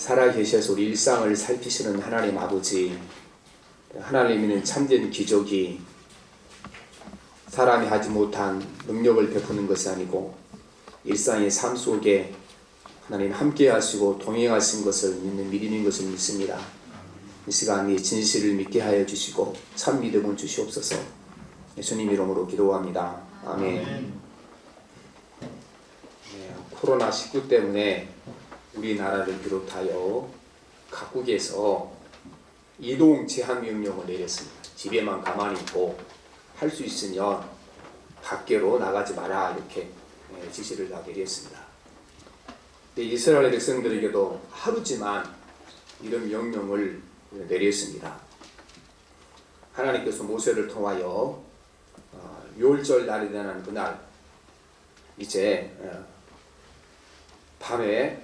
살아계셔서 우리 일상을 살피시는 하나님 아버지, 하나님이는 참된 기적이 사람이 하지 못한 능력을 베푸는 것이 아니고 일상의 삶 속에 하나님 함께 하시고 동행하신 것을 믿는 믿음인 것을 믿습니다. 이 시간 이 진실을 믿게 하여 주시고 참 믿음을 주시옵소서. 예수님 이름으로 기도합니다. 아멘. 코로나19 때문에 우리나라를 비롯하여 각국에서 이동 제한 명령을 내렸습니다. 집에만 가만히 있고 할 수 있으면 밖으로 나가지 마라 이렇게 지시를 다 내렸습니다. 이스라엘 백성들에게도 하루지만 이런 명령을 내렸습니다. 하나님께서 모세를 통하여 유월절 날이 되는 그날 이제 밤에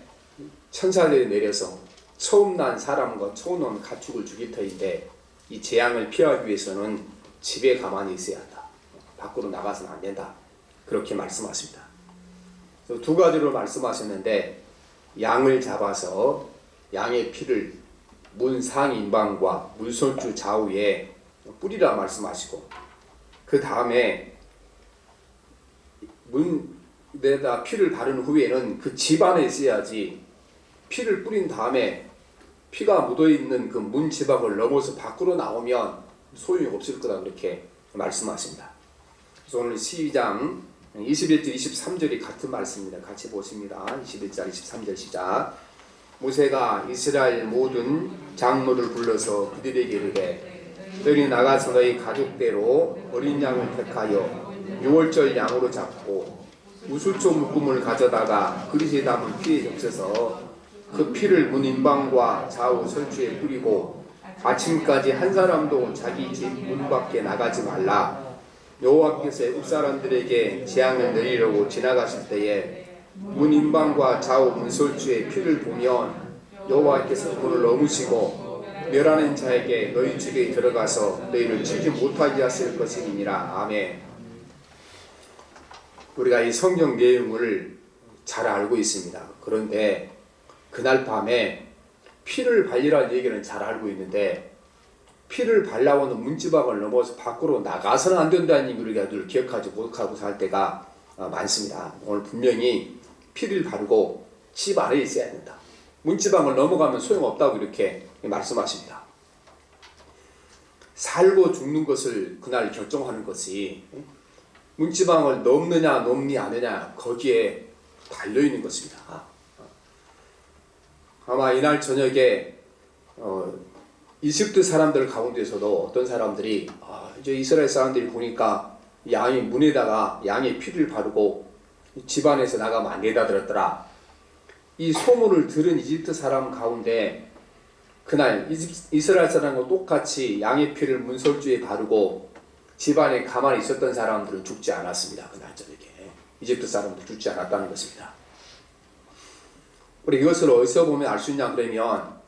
천사들이 내려서 처음 난 사람과 처음 난 가축을 죽일 터인데 이 재앙을 피하기 위해서는 집에 가만히 있어야 한다. 밖으로 나가서는 안 된다. 그렇게 말씀하십니다. 두 가지로 말씀하셨는데 양을 잡아서 양의 피를 문 상인방과 문설주 좌우에 뿌리라 말씀하시고 그 다음에 문에다 피를 바른 후에는 그 집 안에 있어야지 피를 뿌린 다음에 피가 묻어있는 그 문 지방을 넘어서 밖으로 나오면 소용이 없을 거다 그렇게 말씀하십니다. 그래서 오늘 시장 21절 23절이 같은 말씀입니다. 같이 보십니다. 21절 23절 시작. 모세가 이스라엘 모든 장로를 불러서 그들에게 이르되 너희 나가서 너희 가족대로 어린 양을 택하여 유월절 양으로 잡고 우슬초 묶음을 가져다가 그릇에 담은 피에 적셔서 그 피를 문 인방과 좌우 설주에 뿌리고 아침까지 한 사람도 자기 집 문 밖에 나가지 말라. 여호와께서 애굽 사람들에게 재앙을 내리려고 지나가실 때에 문 인방과 좌우 문설주에 피를 보면 여호와께서 문을 넘으시고 멸하는 자에게 너희 집에 들어가서 너희를 치지 못하게 하실 것이니라. 아멘. 우리가 이 성경 내용을 잘 알고 있습니다. 그런데 그날 밤에 피를 발리라는 얘기는 잘 알고 있는데 피를 발라오는 문지방을 넘어서 밖으로 나가서는 안 된다는 얘기를 우리가 늘 기억하지 못하고 살 때가 많습니다. 오늘 분명히 피를 바르고 집 안에 있어야 된다. 문지방을 넘어가면 소용없다고 이렇게 말씀하십니다. 살고 죽는 것을 그날 결정하는 것이 문지방을 넘느냐 넘지 않느냐 거기에 달려있는 것입니다. 아마 이날 저녁에 이집트 사람들 가운데서도 어떤 사람들이 이제 이스라엘 사람들이 보니까 양이 문에다가 양의 피를 바르고 집안에서 나가면 안 된다 들었더라. 이 소문을 들은 이집트 사람 가운데 그날 이스라엘 사람과 똑같이 양의 피를 문설주에 바르고 집안에 가만히 있었던 사람들은 죽지 않았습니다. 그날 저녁에 이집트 사람도 죽지 않았다는 것입니다. 우리 이것을 어디서 보면 알 수 있냐 그러면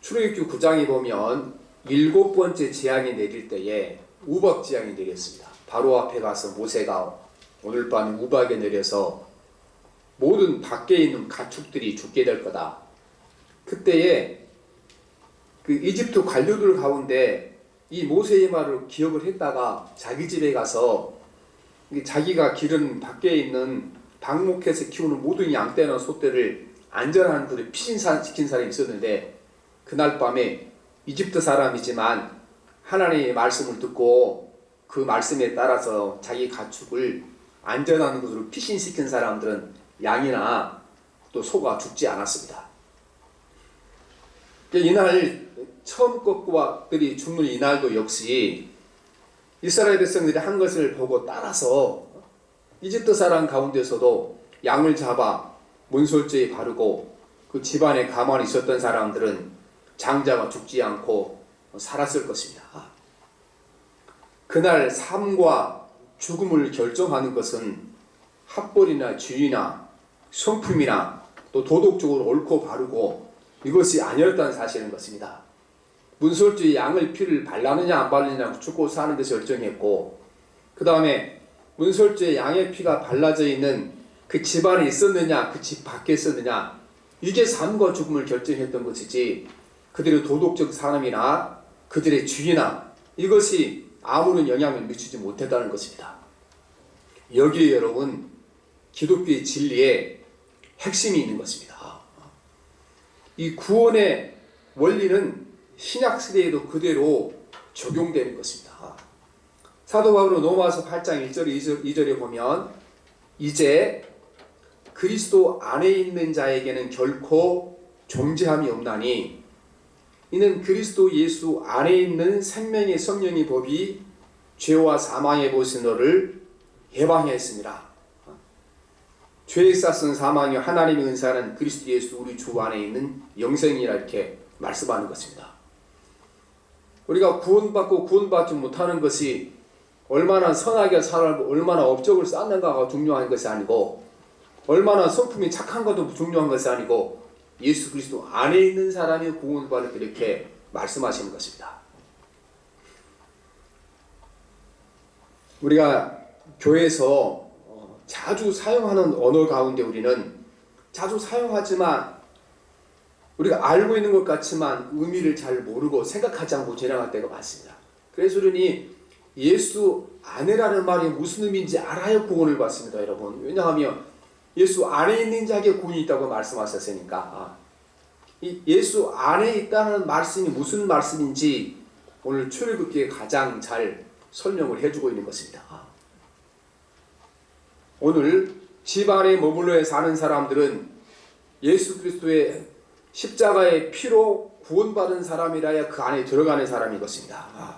출애굽기 9장에 보면 7번째 재앙이 내릴 때에 우박 재앙이 내렸습니다. 바로 앞에 가서 모세가 오늘 밤 우박에 내려서 모든 밖에 있는 가축들이 죽게 될 거다. 그때에 그 이집트 관료들 가운데 이 모세의 말을 기억을 했다가 자기 집에 가서 자기가 기른 밖에 있는 방목해서 키우는 모든 양떼나 소떼를 안전한 곳에 피신시킨 사람이 있었는데 그날 밤에 이집트 사람이지만 하나님의 말씀을 듣고 그 말씀에 따라서 자기 가축을 안전한 곳으로 피신시킨 사람들은 양이나 또 소가 죽지 않았습니다. 이날 처음 것들이 죽는 이날도 역시 이스라엘 백성들이 한 것을 보고 따라서 이집트 사람 가운데서도 양을 잡아 문설주에 바르고 그 집안에 가만히 있었던 사람들은 장자가 죽지 않고 살았을 것입니다. 그날 삶과 죽음을 결정하는 것은 학벌이나 지위나 성품이나 또 도덕적으로 옳고 바르고 이것이 아니었다는 사실인 것입니다. 문설주에 양의 피를 발라느냐 안 발라느냐 죽고 사는 것을 결정했고 그 다음에 문설주에 양의 피가 발라져 있는 그 집 안에 있었느냐 그 집 밖에 있었느냐 이게 삶과 죽음을 결정했던 것이지 그들의 도덕적 삶이나 그들의 주의나 이것이 아무런 영향을 미치지 못했다는 것입니다. 여기에 여러분 기독교의 진리에 핵심이 있는 것입니다. 이 구원의 원리는 신약시대에도 그대로 적용되는 것입니다. 사도 바울은 로마서 8장 1절 2절에 보면 이제 그리스도 안에 있는 자에게는 결코 존재함이 없나니 이는 그리스도 예수 안에 있는 생명의 성령의 법이 죄와 사망의 벗은 너를 해방했습니다. 죄의 쌌은 사망이 하나님의 은사는 그리스도 예수 우리 주 안에 있는 영생이라 이렇게 말씀하는 것입니다. 우리가 구원받고 구원받지 못하는 것이 얼마나 선하게 살고 얼마나 업적을 쌓는가가 중요한 것이 아니고 얼마나 성품이 착한 것도 중요한 것이 아니고 예수 그리스도 안에 있는 사람이 구원받을 때 이렇게 말씀하시는 것입니다. 우리가 교회에서 자주 사용하는 언어 가운데 우리는 자주 사용하지만 우리가 알고 있는 것 같지만 의미를 잘 모르고 생각하지 않고 지나갈 때가 많습니다. 그래서 우리는 예수 안에라는 말이 무슨 의미인지 알아야 구원을 받습니다, 여러분. 왜냐하면 예수 안에 있는 자에게 구원이 있다고 말씀하셨으니까. 이 예수 안에 있다는 말씀이 무슨 말씀인지 오늘 출애굽기에 가장 잘 설명을 해주고 있는 것입니다. 오늘 집 안에 머물러 사는 사람들은 예수 그리스도의 십자가의 피로 구원받은 사람이라야 그 안에 들어가는 사람인 것입니다.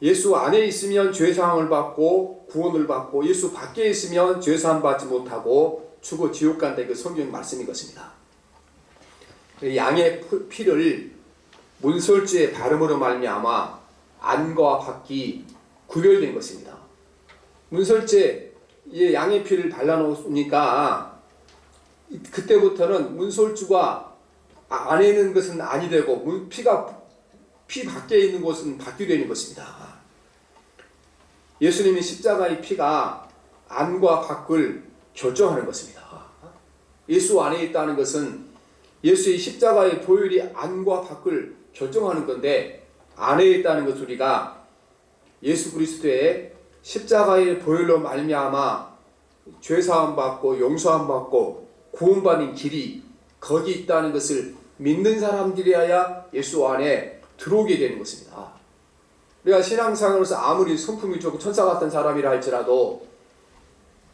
예수 안에 있으면 죄사함을 받고 구원을 받고 예수 밖에 있으면 죄사함 받지 못하고 죽어 지옥 간다. 그 성경 말씀인 것입니다. 양의 피를 문설주의 발음으로 말미암아 안과 밖이 구별된 것입니다. 문설주에 양의 피를 발라놓으니까 그때부터는 문설주가 안에 있는 것은 아니 되고 피 밖에 있는 것은 밖이 되는 것입니다. 예수님의 십자가의 피가 안과 밖을 결정하는 것입니다. 예수 안에 있다는 것은 예수의 십자가의 보혈이 안과 밖을 결정하는 건데 안에 있다는 것 우리가 예수 그리스도의 십자가의 보혈로 말미암아 죄사함 받고 용서함 받고 구원받는 길이 거기 있다는 것을 믿는 사람들이어야 예수 안에 들어오게 되는 것입니다. 우리가 신앙생활로서 아무리 성품이 좋고 천사 같은 사람이라 할지라도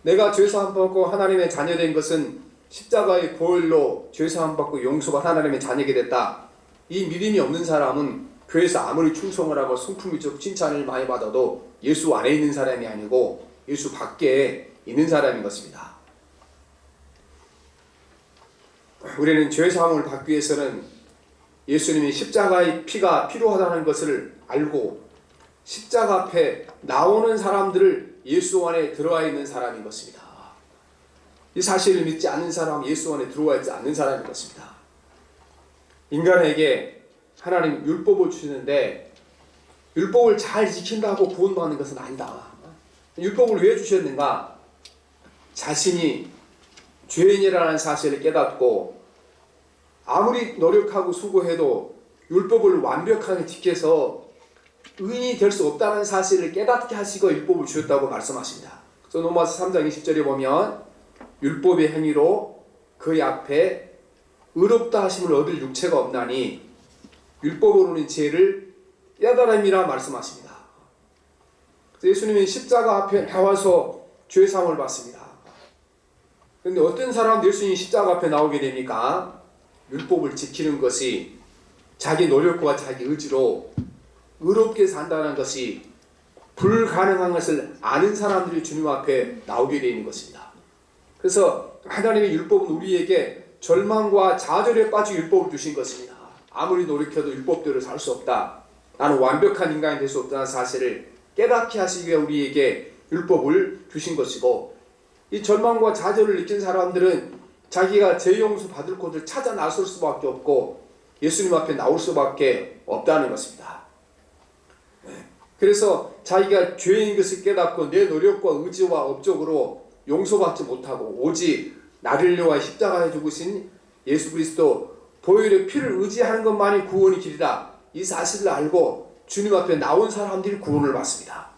내가 죄사함 받고 하나님의 자녀된 것은 십자가의 보혈로 죄사함 받고 용서가 하나님의 자녀게 됐다. 이 믿음이 없는 사람은 교회에서 아무리 충성을 하고 성품이 좋고 칭찬을 많이 받아도 예수 안에 있는 사람이 아니고 예수 밖에 있는 사람인 것입니다. 우리는 죄사함을 받기 위해서는 예수님이 십자가의 피가 필요하다는 것을 알고 십자가 앞에 나오는 사람들을 예수 안에 들어와 있는 사람인 것입니다. 이 사실을 믿지 않는 사람은 예수 안에 들어와 있지 않는 사람인 것입니다. 인간에게 하나님 율법을 주시는데 율법을 잘 지킨다고 구원받는 것은 아니다. 율법을 왜 주셨는가? 자신이 죄인이라는 사실을 깨닫고 아무리 노력하고 수고해도 율법을 완벽하게 지켜서 의인이 될 수 없다는 사실을 깨닫게 하시고 율법을 주셨다고 말씀하십니다. 그래서 로마서 3장 20절에 보면 율법의 행위로 그의 앞에 의롭다 하심을 얻을 육체가 없나니 율법으로는 죄를 깨달음이라 말씀하십니다. 예수님은 십자가 앞에 나와서 죄사함을 받습니다. 그런데 어떤 사람도 예수님이 십자가 앞에 나오게 됩니까? 율법을 지키는 것이 자기 노력과 자기 의지로 의롭게 산다는 것이 불가능한 것을 아는 사람들이 주님 앞에 나오게 되는 것입니다. 그래서 하나님의 율법은 우리에게 절망과 좌절에 빠진 율법을 주신 것입니다. 아무리 노력해도 율법대로 살 수 없다. 나는 완벽한 인간이 될 수 없다는 사실을 깨닫게 하시기 위해 우리에게 율법을 주신 것이고 이 절망과 좌절을 느낀 사람들은 자기가 죄 용서 받을 곳을 찾아 나설 수밖에 없고 예수님 앞에 나올 수밖에 없다는 것입니다. 그래서 자기가 죄인 것을 깨닫고 내 노력과 의지와 업적으로 용서받지 못하고 오직 나를 위하여 십자가에 죽으신 예수 그리스도 보혈의 피를 의지하는 것만이 구원의 길이다. 이 사실을 알고 주님 앞에 나온 사람들이 구원을 받습니다.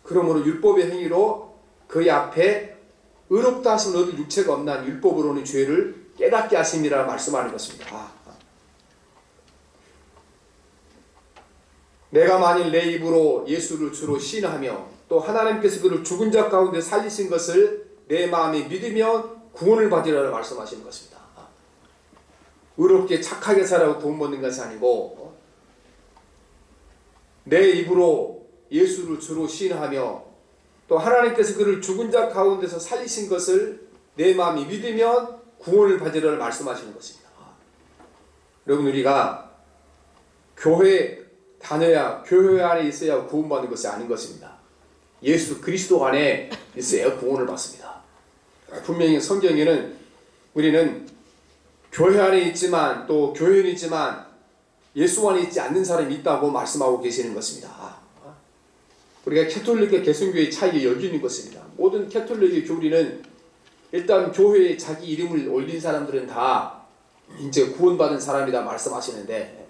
그러므로 율법의 행위로 그의 앞에 의롭다 하심을 얻을 육체가 없는 한 율법으로는 죄를 깨닫게 하심이라 말씀하는 것입니다. 내가 만일 내 입으로 예수를 주로 시인하며 또 하나님께서 그를 죽은 자 가운데 살리신 것을 내 마음에 믿으면 구원을 받으리라 말씀하시는 것입니다. 의롭게 착하게 살아고 돈 버는 것이 아니고 내 입으로 예수를 주로 시인하며 또 하나님께서 그를 죽은 자 가운데서 살리신 것을 내 마음이 믿으면 구원을 받으리라 말씀하시는 것입니다. 여러분, 우리가 교회 다녀야, 교회 안에 있어야 구원받는 것이 아닌 것입니다. 예수 그리스도 안에 있어야 구원을 받습니다. 분명히 성경에는 우리는 교회 안에 있지만 또 교회는 있지만 예수 안에 있지 않는 사람이 있다고 말씀하고 계시는 것입니다. 우리가 캐톨릭과 개신교의 차이를 여기는 것입니다. 모든 캐톨릭의 교리는 일단 교회에 자기 이름을 올린 사람들은 다 이제 구원받은 사람이다 말씀하시는데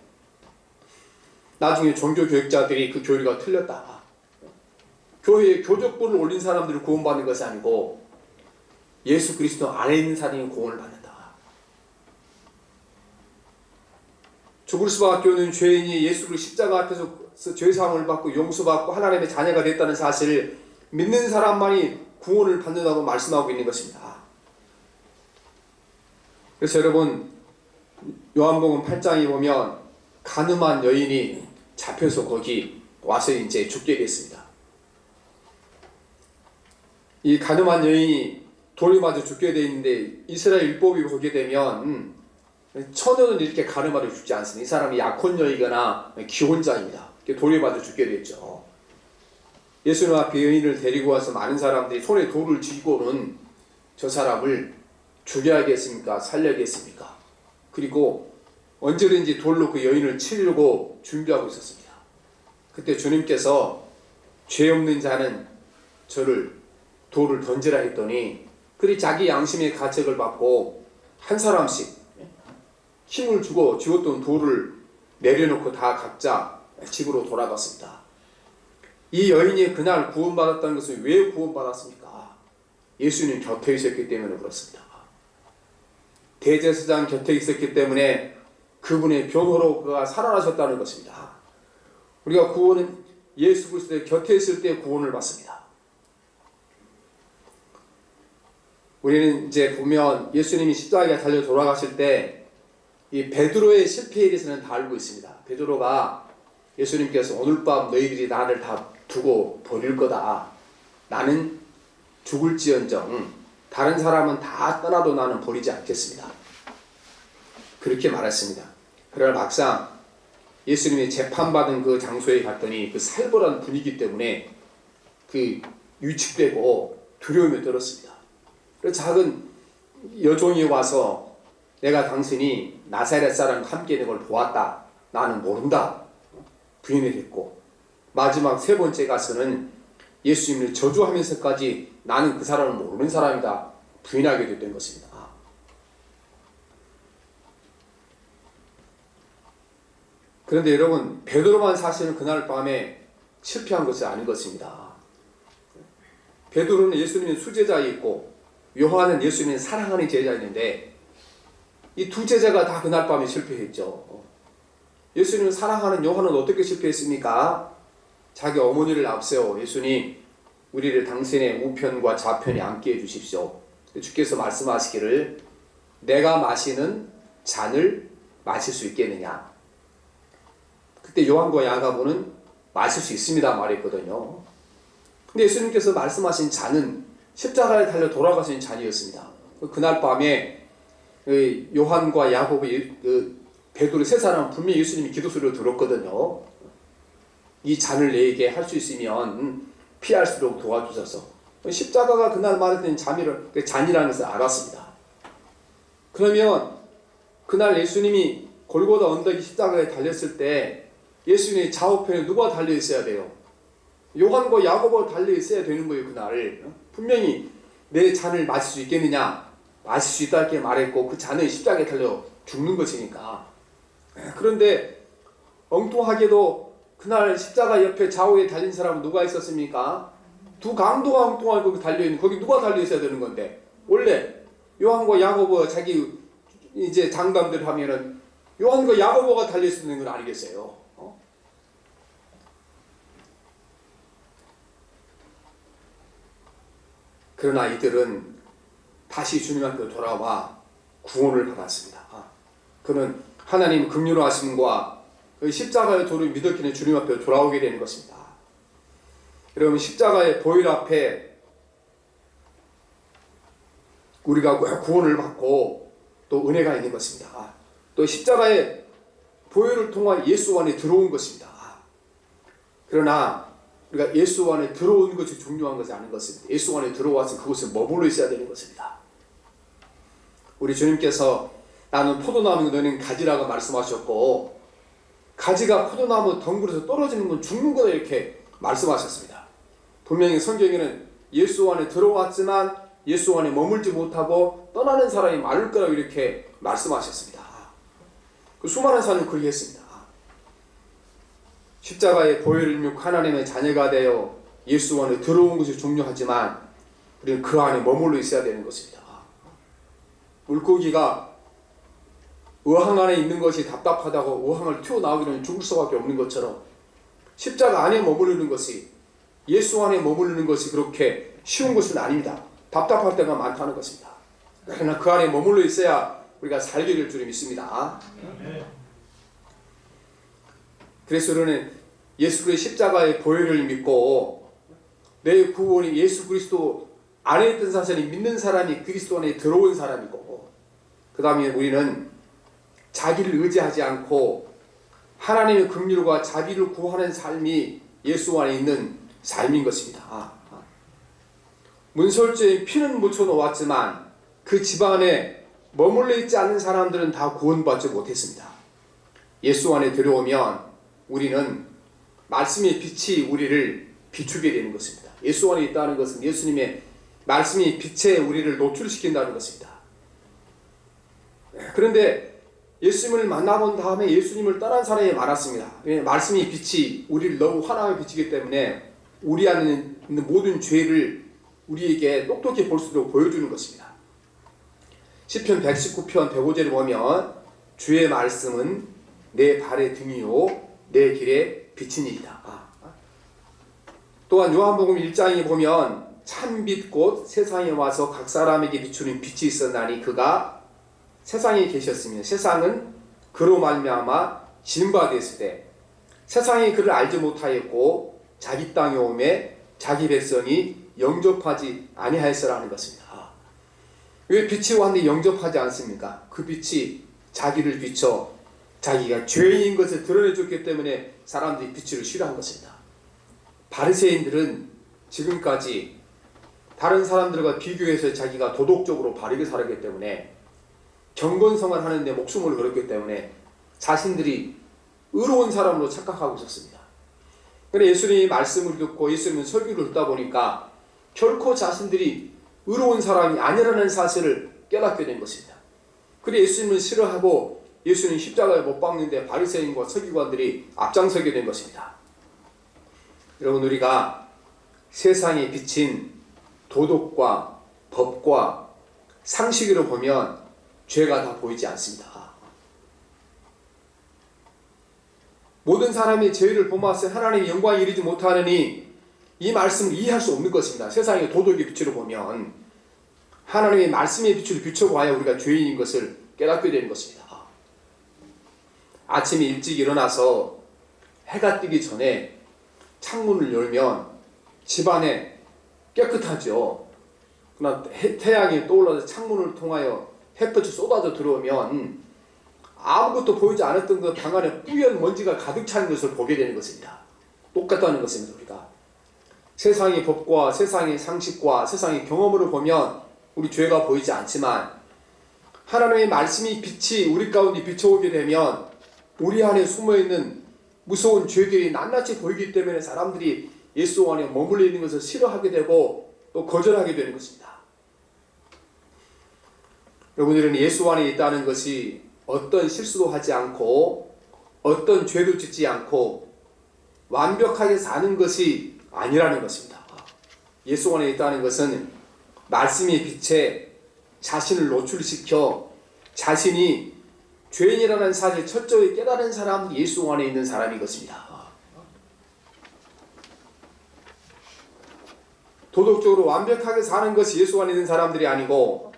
나중에 종교교육자들이 그 교리가 틀렸다. 교회에 교적부를 올린 사람들을 구원받는 것이 아니고 예수 그리스도 안에 있는 사람이 구원을 받는다. 죽을 수밖에 없는 죄인이 예수를 십자가 앞에서 죄사함을 받고 용서받고 하나님의 자녀가 됐다는 사실을 믿는 사람만이 구원을 받는다고 말씀하고 있는 것입니다. 그래서 여러분, 요한복음 8장에 보면 간음한 여인이 잡혀서 거기 와서 이제 죽게 됐습니다. 이 간음한 여인이 돌에 맞아 죽게 되어 있는데 이스라엘 율법이 보게 되면 처녀는 이렇게 간음하려 죽지 않습니다. 이 사람이 약혼녀이거나 기혼자입니다. 돌에 맞아 죽게 됐죠. 예수님 앞에 여인을 데리고 와서 많은 사람들이 손에 돌을 쥐고는 저 사람을 죽여야겠습니까? 살려야겠습니까? 그리고 언제든지 돌로 그 여인을 치려고 준비하고 있었습니다. 그때 주님께서 죄 없는 자는 저를 돌을 던지라 했더니 그리 자기 양심의 가책을 받고 한 사람씩 힘을 주고 쥐었던 돌을 내려놓고 다 각자 집으로 돌아갔습니다. 이 여인이 그날 구원받았다는 것은 왜 구원받았습니까? 예수님 곁에 있었기 때문에 그렇습니다. 대제사장 곁에 있었기 때문에 그분의 변호로 그가 살아나셨다는 것입니다. 우리가 구원은 예수 그리스도의 곁에 있을 때 구원을 받습니다. 우리는 이제 보면 예수님이 십자가에 달려 돌아가실 때 이 베드로의 실패에 대해서는 다 알고 있습니다. 베드로가 예수님께서 오늘 밤 너희들이 나를 다 두고 버릴 거다. 나는 죽을지언정 다른 사람은 다 떠나도 나는 버리지 않겠습니다. 그렇게 말했습니다. 그러나 막상 예수님이 재판받은 그 장소에 갔더니 그 살벌한 분위기 때문에 그 위축되고 두려움이 들었습니다. 그래서 작은 여종이 와서 내가 당신이 나사렛 사람과 함께 있는 걸 보았다. 나는 모른다. 부인을 했고 마지막 세 번째 가서는 예수님을 저주하면서까지 나는 그 사람을 모르는 사람이다. 부인하게 됐던 것입니다. 그런데 여러분, 베드로만 사실은 그날 밤에 실패한 것이 아닌 것입니다. 베드로는 예수님의 수제자였고 요한은 예수님의 사랑하는 제자였는데 이 두 제자가 다 그날 밤에 실패했죠. 예수님을 사랑하는 요한은 어떻게 실패했습니까? 자기 어머니를 앞세워 예수님 우리를 당신의 우편과 좌편에 앉게 해주십시오. 주께서 말씀하시기를 내가 마시는 잔을 마실 수 있겠느냐. 그때 요한과 야고보는 마실 수 있습니다 말했거든요. 근데 예수님께서 말씀하신 잔은 십자가에 달려 돌아가신 잔이었습니다. 그날 밤에 요한과 야고보, 베드로 세 사람은 분명히 예수님이 기도 소리를 들었거든요. 이 잔을 내게 할 수 있으면 피할 수 있도록 도와주셔서 십자가가 그날 말했던 잔이라는 것을 알았습니다. 그러면 그날 예수님이 골고다 언덕이 십자가에 달렸을 때 예수님의 좌우편에 누가 달려 있어야 돼요? 요한과 야고보가 달려 있어야 되는 거예요. 그날 분명히 내 잔을 마실 수 있겠느냐? 마실 수 있다 이렇게 말했고 그 잔은 십자가에 달려 죽는 것이니까. 그런데 엉뚱하게도 그날 십자가 옆에 좌우에 달린 사람은 누가 있었습니까? 두 강도가 엉뚱하게 달려있는, 거기 누가 달려있어야 되는 건데, 원래 요한과 야고보 자기 이제 장담들 하면은 요한과 야고보가 달려있는 건 아니겠어요? 그러나 이들은 다시 주님 앞에 돌아와 구원을 받았습니다. 그는 하나님 긍휼하심과 그 십자가의 도를 믿었기에 주님 앞에 돌아오게 되는 것입니다. 여러분, 십자가의 보혈 앞에 우리가 구원을 받고 또 은혜가 있는 것입니다. 또 십자가의 보혈을 통한 예수 안에 들어온 것입니다. 그러나 우리가 예수 안에 들어오는 것이 중요한 것이 아닌 것입니다. 예수 안에 들어와서 그곳에 머물러 있어야 되는 것입니다. 우리 주님께서 나는 포도나무 너는 가지라고 말씀하셨고, 가지가 포도나무 덩굴에서 떨어지는 건 죽는 거다 이렇게 말씀하셨습니다. 분명히 성경에는 예수 안에 들어왔지만 예수 안에 머물지 못하고 떠나는 사람이 많을 거라고 이렇게 말씀하셨습니다. 그 수많은 사람이 그렇게 했습니다. 십자가의 보혈을 입고 하나님의 자녀가 되어 예수 안에 들어온 것이 중요하지만 우리는 그 안에 머물러 있어야 되는 것입니다. 물고기가 어항 안에 있는 것이 답답하다고 어항을 튀어나오기는 죽을 수밖에 없는 것처럼 십자가 안에 머무르는 것이, 예수 안에 머무르는 것이 그렇게 쉬운 것은 아닙니다. 답답할 때가 많다는 것입니다. 그러나 그 안에 머물러 있어야 우리가 살게 될 줄 믿습니다. 그래서 우리는 예수 그리스도의 십자가의 보혈을 믿고 내 구원이 예수 그리스도 안에 있던 사실을 믿는 사람이 그리스도 안에 들어온 사람이고, 그 다음에 우리는 자기를 의지하지 않고 하나님의 긍휼과 자기를 구하는 삶이 예수 안에 있는 삶인 것입니다. 문설주에 피는 묻혀 놓았지만 그 집안에 머물러 있지 않는 사람들은 다 구원받지 못했습니다. 예수 안에 들어오면 우리는 말씀의 빛이 우리를 비추게 되는 것입니다. 예수 안에 있다는 것은 예수님의 말씀이 빛에 우리를 노출시킨다는 것입니다. 그런데 예수님을 만나본 다음에 예수님을 떠난 사람이 많았습니다. 말씀의 빛이 우리를 너무 환하게 비치기 때문에 우리 안에 있는 모든 죄를 우리에게 똑똑히 볼 수 있도록 보여주는 것입니다. 시편 119편 105절을 보면 주의 말씀은 내 발의 등이요 내 길에 빛이니이다. 또한 요한복음 1장에 보면 참빛 곧 세상에 와서 각 사람에게 비추는 빛이 있었나니 그가 세상에 계셨으며 세상은 그로 말미암아 진바되었을 때 세상이 그를 알지 못하였고 자기 땅에 오매 자기 백성이 영접하지 아니하였으라는 것입니다. 왜 빛이 왔는데 영접하지 않습니까? 그 빛이 자기를 비춰 자기가 죄인인 것을 드러내줬기 때문에 사람들이 빛을 싫어한 것입니다. 바리새인들은 지금까지 다른 사람들과 비교해서 자기가 도덕적으로 바르게 살았기 때문에 경건성을 하는데 목숨을 걸었기 때문에 자신들이 의로운 사람으로 착각하고 있었습니다. 그런데 예수님의 말씀을 듣고 예수님의 설교를 듣다 보니까 결코 자신들이 의로운 사람이 아니라는 사실을 깨닫게 된 것입니다. 그래서 예수님을 싫어하고 예수님 십자가에 못 박는데 바리새인과 서기관들이 앞장서게 된 것입니다. 여러분, 우리가 세상에 비친 도덕과 법과 상식으로 보면 죄가 다 보이지 않습니다. 모든 사람이 죄를 범하여 하나님의 영광에 이르지 못하느니 이 말씀을 이해할 수 없는 것입니다. 세상의 도덕의 빛으로 보면 하나님의 말씀의 빛으로 비춰봐야 우리가 죄인인 것을 깨닫게 되는 것입니다. 아침에 일찍 일어나서 해가 뜨기 전에 창문을 열면 집안에 깨끗하죠. 그러나 태양이 떠올라서 창문을 통하여 햇볕이 쏟아져 들어오면 아무것도 보이지 않았던 그 방 안에 뿌연 먼지가 가득 찬 것을 보게 되는 것입니다. 똑같다는 것입니다. 우리가 세상의 법과 세상의 상식과 세상의 경험으로 보면 우리 죄가 보이지 않지만 하나님의 말씀이 빛이 우리 가운데 비춰오게 되면 우리 안에 숨어있는 무서운 죄들이 낱낱이 보이기 때문에 사람들이 예수 안에 머물러 있는 것을 싫어하게 되고 또 거절하게 되는 것입니다. 여러분들은 예수 안에 있다는 것이 어떤 실수도 하지 않고 어떤 죄도 짓지 않고 완벽하게 사는 것이 아니라는 것입니다. 예수 안에 있다는 것은 말씀의 빛에 자신을 노출시켜 자신이 죄인이라는 사실을 철저히 깨달은 사람이 예수 안에 있는 사람인 것입니다. 도덕적으로 완벽하게 사는 것이 예수 안에 있는 사람들이 아니고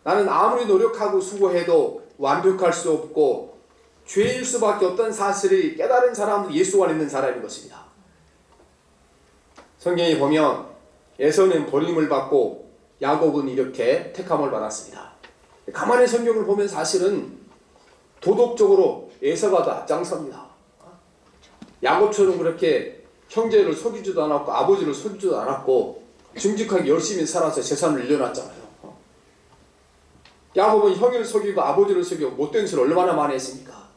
나는 아무리 노력하고 수고해도 완벽할 수 없고 죄일 수밖에 없다는 사실을 깨달은 사람들이 예수 안에 있는 사람인 것입니다. 성경에 보면 에서는 버림을 받고 야곱은 이렇게 택함을 받았습니다. 가만히 성경을 보면 사실은 도덕적으로 에서가 더 앞장섭니다. 야곱처럼 그렇게 형제를 속이지도 않았고 아버지를 속이지도 않았고 정직하게 열심히 살아서 재산을 늘려놨잖아요. 야곱은 형을 속이고 아버지를 속이고 못된 짓을 얼마나 많이 했습니까?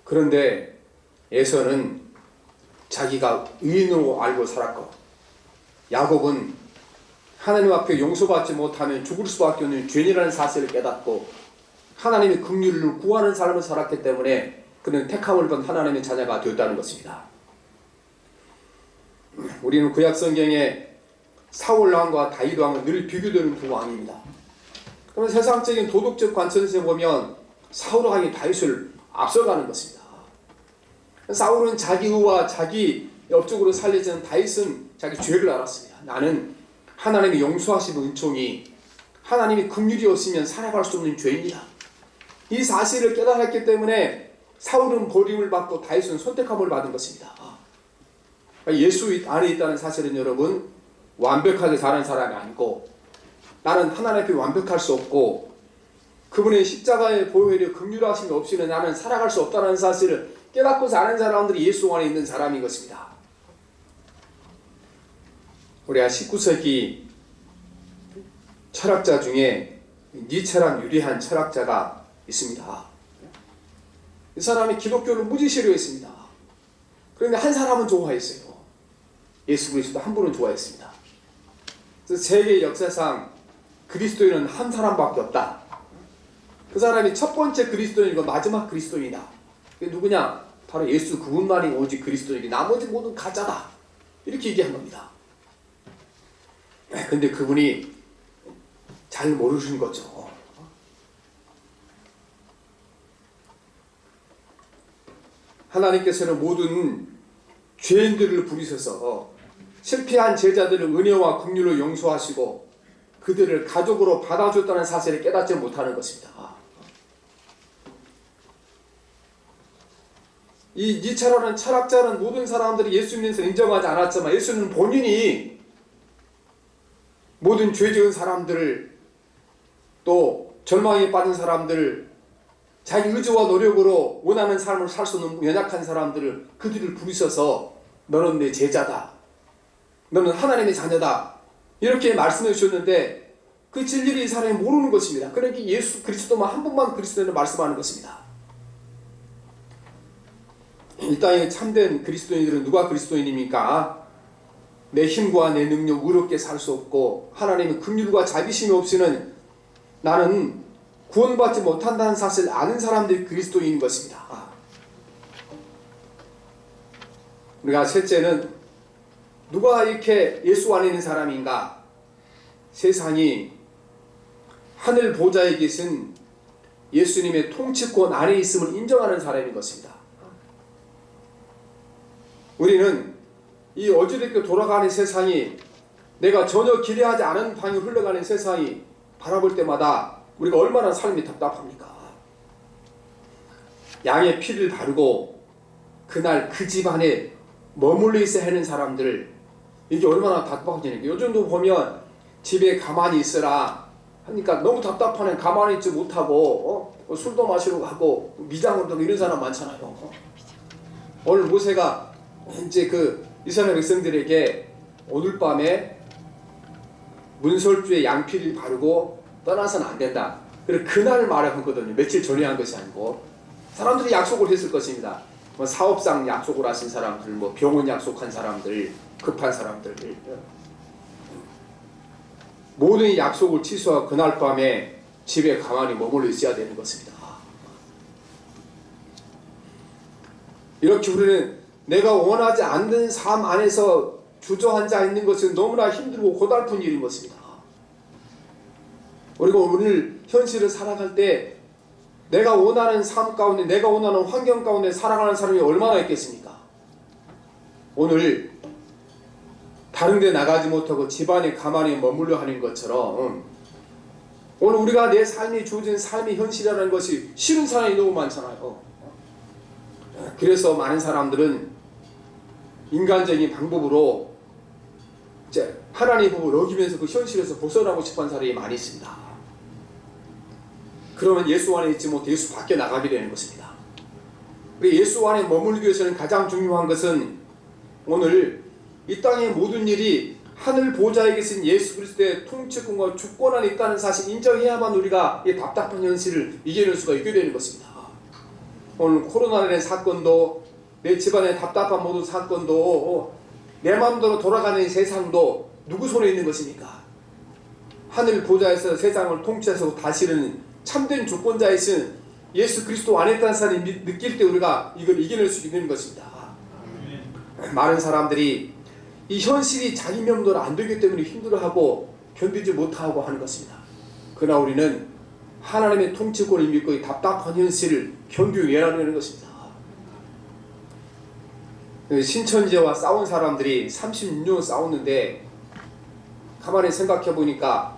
그런데 에서는 자기가 의인으로 알고 살았고 야곱은 하나님 앞에 용서받지 못하면 죽을 수밖에 없는 죄인이라는 사실을 깨닫고 하나님의 긍휼을 구하는 삶을 살았기 때문에 그는 택함을 받은 하나님의 자녀가 되었다는 것입니다. 우리는 구약 성경에 사울 왕과 다윗 왕은 늘 비교되는 두 왕입니다. 그러면 세상적인 도덕적 관점에서 보면 사울 왕이 다윗을 앞서가는 것입니다. 사울은 자기 의와 자기 옆쪽으로 살리지만 다윗은 자기 죄를 알았습니다. 나는 하나님의 용서하시는 은총이 하나님의 긍휼이 없으면 살아갈 수 없는 죄인이다. 이 사실을 깨달았기 때문에 사울은 버림을 받고 다윗은 선택함을 받은 것입니다. 예수 안에 있다는 사실은 여러분 완벽하게 사는 사람이 아니고 나는 하나님 앞에 완벽할 수 없고 그분의 십자가의 보혈의 긍휼하심이 없이는 나는 살아갈 수 없다는 사실을 깨닫고 사는 사람들이 예수 안에 있는 사람인 것입니다. 우리가 19세기 철학자 중에 니체란 유리한 철학자가 있습니다. 이 사람이 기독교를 무지 싫어했습니다. 그런데 한 사람은 좋아했어요. 예수 그리스도 한 분은 좋아했습니다. 그래서 세계 역사상 그리스도인은 한 사람밖에 없다. 그 사람이 첫 번째 그리스도인이고 마지막 그리스도인이다. 그게 누구냐? 바로 예수 그분만이 오직 그리스도인이고 나머지 모든 가짜다. 이렇게 얘기한 겁니다. 근데 그분이 잘 모르신 거죠. 하나님께서는 모든 죄인들을 부르셔서 실패한 제자들을 은혜와 긍휼로 용서하시고 그들을 가족으로 받아줬다는 사실을 깨닫지 못하는 것입니다. 이 니체라는 철학자는 모든 사람들이 예수 믿는 것을 인정하지 않았지만 예수는 본인이 모든 죄 지은 사람들을 또 절망에 빠진 사람들을 자기 의지와 노력으로 원하는 삶을 살 수 없는 연약한 사람들을 그들을 부르셔서 너는 내 제자다. 너는 하나님의 자녀다. 이렇게 말씀해 주셨는데 그 진리를 이 사람이 모르는 것입니다. 그러니까 예수 그리스도만 한 분만 그리스도인을 말씀하는 것입니다. 이 땅에 참된 그리스도인들은 누가 그리스도인입니까? 내 힘과 내 능력 의롭게 살 수 없고 하나님의 긍휼과 자비심이 없이는 나는 구원받지 못한다는 사실을 아는 사람들이 그리스도인인 것입니다. 우리가 셋째는 누가 이렇게 예수 안에 있는 사람인가? 세상이 하늘 보좌에 계신 예수님의 통치권 안에 있음을 인정하는 사람인 것입니다. 우리는 이 어지럽게 돌아가는 세상이 내가 전혀 기대하지 않은 방향으로 흘러가는 세상이 바라볼 때마다 우리가 얼마나 삶이 답답합니까? 양의 피를 바르고 그날 그 집안에 머물러 있어야 하는 사람들 이게 얼마나 답답하니까 요즘도 보면 집에 가만히 있으라 하니까 너무 답답하네. 가만히 있지 못하고 술도 마시러 가고 미장으로 가고 이런 사람 많잖아요. 오늘 모세가 이제 이스라엘 백성들에게 오늘 밤에 문설주에 양피를 바르고 떠나서는 안 된다. 그래서 그날 말했거든요. 며칠 전에 한 것이 아니고 사람들이 약속을 했을 것입니다. 뭐 사업상 약속을 하신 사람들, 뭐 병원 약속한 사람들, 급한 사람들. 모든 약속을 취소하고 그날 밤에 집에 가만히 머물러 있어야 되는 것입니다. 이렇게 우리는 내가 원하지 않는 삶 안에서 주저앉아 있는 것은 너무나 힘들고 고달픈 일인 것입니다. 우리가 오늘 현실을 살아갈 때 내가 원하는 삶 가운데, 내가 원하는 환경 가운데 살아가는 사람이 얼마나 있겠습니까? 오늘 다른 데 나가지 못하고 집안에 가만히 머물러 하는 것처럼 오늘 우리가 내 삶이 주어진 삶의 현실이라는 것이 싫은 사람이 너무 많잖아요. 그래서 많은 사람들은 인간적인 방법으로 이제 하나님의 법을 어기면서 그 현실에서 벗어나고 싶어하는 사람이 많이 있습니다. 그러면 예수 안에 있지 못해 예수 밖에 나가게 되는 것입니다. 예수 안에 머물기 위해서는 가장 중요한 것은 오늘 이 땅의 모든 일이 하늘 보좌에 계신 예수 그리스도의 통치권과 주권 안에 있다는 사실 인정해야만 우리가 이 답답한 현실을 이겨낼 수가 있게 되는 것입니다. 오늘 코로나19 사건도, 내 집안의 답답한 모든 사건도, 내 마음대로 돌아가는 세상도 누구 손에 있는 것입니까? 하늘 보좌에서 세상을 통치해서 다스리는 참된 주권자이신 예수 그리스도 안에 있다는 사람이 느낄 때 우리가 이걸 이겨낼 수 있는 것입니다. 많은 사람들이 이 현실이 자기 명대로 안 되기 때문에 힘들어하고 견디지 못하고 하는 것입니다. 그러나 우리는 하나님의 통치권을 믿고 이 답답한 현실을 견디어내라는 것입니다. 신천지와 싸운 사람들이 36년 싸웠는데 가만히 생각해 보니까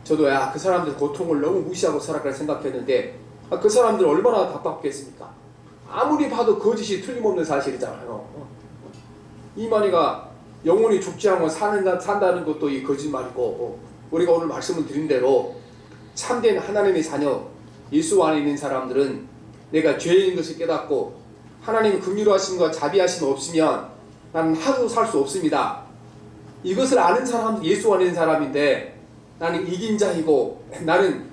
저도 그 사람들 고통을 너무 무시하고 살아갈 생각했는데 그 사람들 얼마나 답답했습니까? 아무리 봐도 거짓이 틀림없는 사실이잖아요. 이만희가 영혼이 죽지 않고 산다는 것도 이 거짓말이고, 우리가 오늘 말씀을 드린 대로 참된 하나님의 자녀 예수 안에 있는 사람들은 내가 죄인 것을 깨닫고 하나님의 긍휼하심과 자비하심 없으면 나는 하루 살 수 없습니다. 이것을 아는 사람은 예수 안에 있는 사람인데 나는 이긴 자이고 나는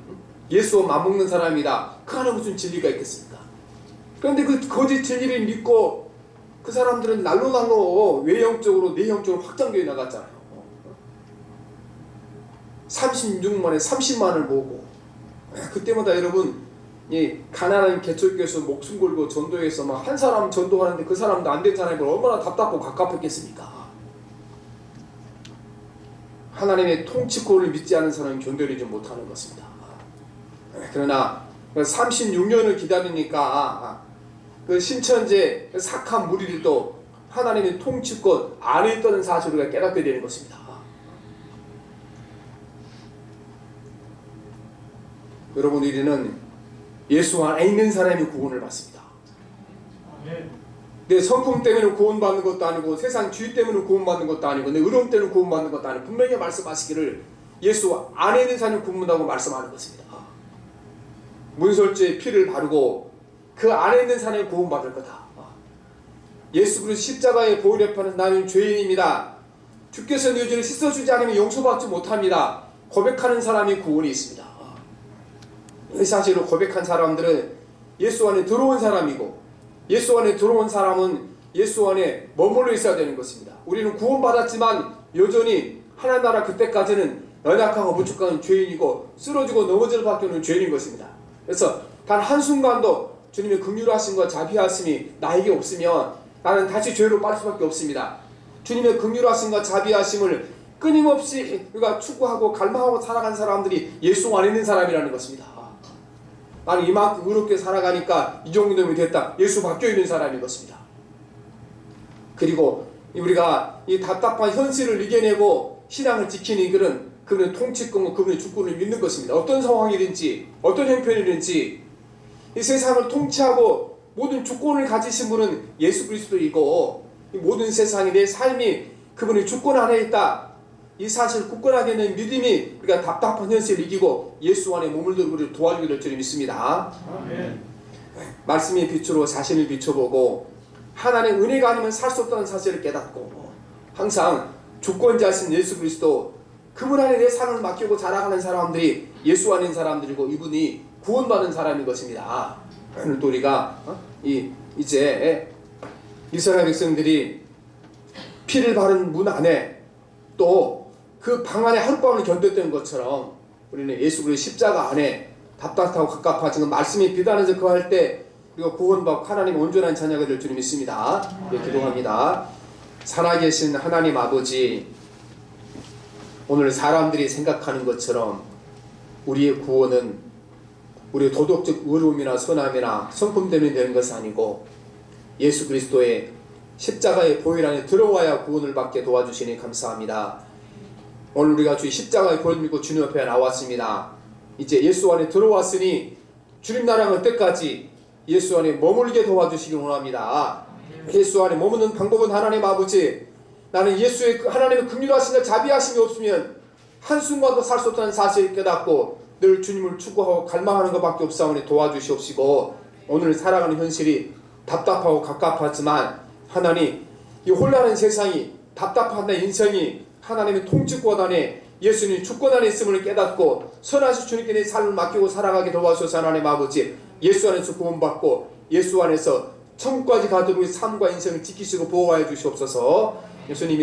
예수와 맞먹는 사람이다. 그 안에 무슨 진리가 있겠습니까? 그런데 그 거짓 진리를 믿고 그 사람들은 날로 외형적으로 내형적으로 확장되어 나갔잖아요. 36만에 30만을 모으고 그때마다 여러분 가난한 개척교에서 목숨 걸고 전도해서 막 한 사람 전도하는데 그 사람도 안 된 사람이 얼마나 답답하고 갑갑했겠습니까? 하나님의 통치권을 믿지 않은 사람은 견뎌내지 못하는 것입니다. 그러나 36년을 기다리니까 그 신천지의 사악한 무리들도 하나님의 통치권 안에 있다는 사실을 우리가 깨닫게 되는 것입니다. 여러분, 우리는 예수 안에 있는 사람이 구원을 받습니다. 내 성품 때문에 구원받는 것도 아니고 세상 주의 때문에 구원받는 것도 아니고 내 의로움 때문에 구원받는 것도 아니고 분명히 말씀하시기를 예수 안에 있는 사람이 구원받는다고 말씀하는 것입니다. 문설주의 피를 바르고 그 안에 있는 사람이 구원받을 거다. 예수 그리스도 십자가의 보혈의 판은 나는 죄인입니다. 주께서 내 죄를 씻어주지 않으면 용서받지 못합니다. 고백하는 사람이 구원이 있습니다. 이 사실을 고백한 사람들은 예수 안에 들어온 사람이고 예수 안에 들어온 사람은 예수 안에 머물러 있어야 되는 것입니다. 우리는 구원받았지만 여전히 하나님 나라 그때까지는 연약하고 부족한 죄인이고 쓰러지고 넘어질 밖에 없는 죄인인 것입니다. 그래서 단 한순간도 주님의 긍휼하심과 자비하심이 나에게 없으면 나는 다시 죄로 빠질 수밖에 없습니다. 주님의 긍휼하심과 자비하심을 끊임없이 우리가 추구하고 갈망하고 살아간 사람들이 예수 안에 있는 사람이라는 것입니다. 나는 이만큼 의롭게 살아가니까 이 정도면 됐다. 예수 밖에 있는 사람인 것입니다. 그리고 우리가 이 답답한 현실을 이겨내고 신앙을 지키는 그는 통치권과 그분의 주권을 믿는 것입니다. 어떤 상황이든지 어떤 형편이든지 이 세상을 통치하고 모든 주권을 가지신 분은 예수 그리스도이고 이 모든 세상이 내 삶이 그분의 주권 안에 있다. 이 사실을 굳건하게 는 믿음이 우리가 답답한 현실을 이기고 예수 안에 머물도록 우리를 도와주게 될 줄 믿습니다. 아멘. 말씀의 빛으로 자신을 비춰보고 하나님의 은혜가 아니면 살 수 없다는 사실을 깨닫고 항상 주권자신 예수 그리스도 그분 안에 내 삶을 맡기고 자라가는 사람들이 예수 안에 있는 사람들이고 이분이 구원받은 사람인 것입니다. 오늘 또 우리가 이제 이스라엘 백성들이 피를 바른 문 안에 또 그 방 안에 하룻밤을 견뎠던 것처럼 우리는 예수 그리스도 십자가 안에 답답하고 갑갑하지만 말씀이 비단해서 거할 때 우리가 구원받고 하나님의 온전한 자녀가 될 줄 믿습니다. 예, 기도합니다. 살아계신 하나님 아버지, 오늘 사람들이 생각하는 것처럼 우리의 구원은 우리의 도덕적 의로움이나 선함이나 성품 때문에 되는 것이 아니고 예수 그리스도의 십자가의 보혈 안에 들어와야 구원을 받게 도와주시니 감사합니다. 오늘 우리가 주의 십자가의 보혈을 믿고 주님 앞에 나왔습니다. 이제 예수 안에 들어왔으니 주님 나라는 때까지 예수 안에 머물게 도와주시기 원합니다. 예수 안에 머무는 방법은 하나님 아버지, 나는 예수의 하나님의 긍휼하심과 자비하심이 없으면 한순간도 살 수 없다는 사실을 깨닫고 늘 주님을 추구하고 갈망하는 것밖에 없사오니 도와주시옵시고, 오늘 살아가는 현실이 답답하고 갑갑하지만 하나님, 이 혼란한 세상이, 답답한 내 인생이 하나님의 통치권 안에, 예수님 주권 안에 있음을 깨닫고 선하신 주님께 내 삶을 맡기고 살아가게 도와주셔서 하나님 아버지, 예수 안에서 구원받고 예수 안에서 천국까지 가도록 삶과 인생을 지키시고 보호하여 주시옵소서. 예수님